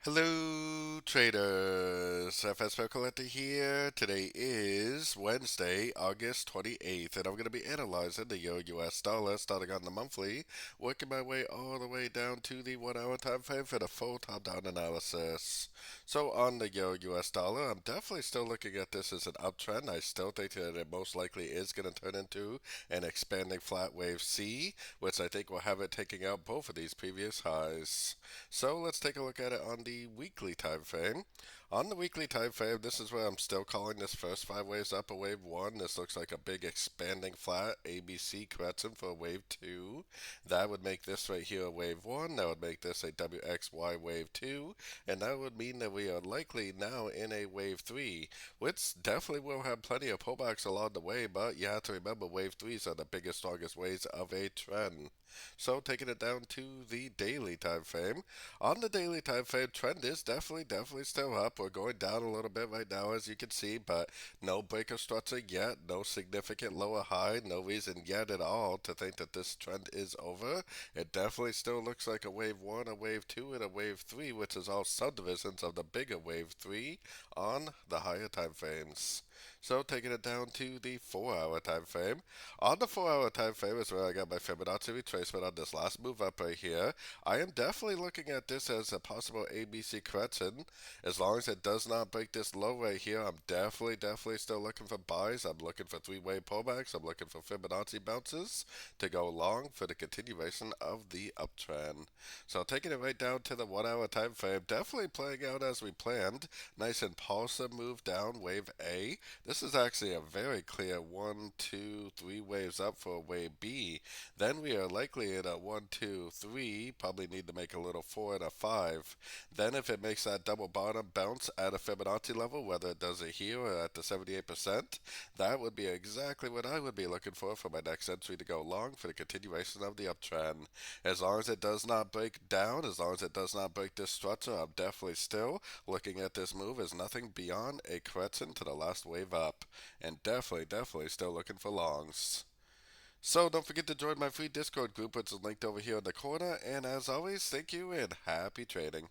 Hello, traders. FX Pip Collector here. Today is Wednesday, August 28th, and I'm going to be analyzing the Euro-US dollar starting on the monthly, working my way all the way down to the 1 hour time frame for the full top-down analysis. So on the Euro-US dollar, I'm definitely still looking at this as an uptrend. I still think that it most likely is going to turn into an expanding flat wave C, which I think will have it taking out both of these previous highs. So let's take a look at it on the weekly time frame. On the weekly time frame, this is where I'm still calling this first 5 waves up a wave 1. This looks like a big expanding flat ABC correction for a wave 2. That would make this right here a wave 1. That would make this a WXY wave 2. And that would mean that we are likely now in a wave 3, which definitely will have plenty of pullbacks along the way, but you have to remember wave 3s are the biggest, strongest waves of a trend. So taking it down to the daily time frame. On the daily time frame, trend is definitely still up. We're going down a little bit right now, as you can see, but no breaker structure yet, no significant lower high, no reason yet at all to think that this trend is over. It definitely still looks like a wave 1, a wave 2, and a wave 3, which is all subdivisions of the bigger wave 3 on the higher time frames. So taking it down to the 4 hour time frame. On the 4 hour time frame is where I got my Fibonacci retracement on this last move up right here. I am definitely looking at this as a possible ABC correction. As long as it does not break this low right here, I'm definitely still looking for buys. I'm looking for three-way pullbacks. I'm looking for Fibonacci bounces to go long for the continuation of the uptrend. So taking it right down to the 1 hour time frame, definitely playing out as we planned. Nice impulsive move down, wave A. This is actually a very clear 1, 2, 3 waves up for wave B. Then we are likely in a 1, 2, 3, probably need to make a little 4 and a 5. Then if it makes that double bottom bounce at a Fibonacci level, whether it does it here or at the 78%, that would be exactly what I would be looking for my next entry to go long for the continuation of the uptrend. As long as it does not break down, as long as it does not break this structure, I'm definitely still looking at this move as nothing beyond a correction to the last wave up. And definitely still looking for longs. So don't forget to join my free Discord group, which is linked over here in the corner. And as always, thank you and happy trading.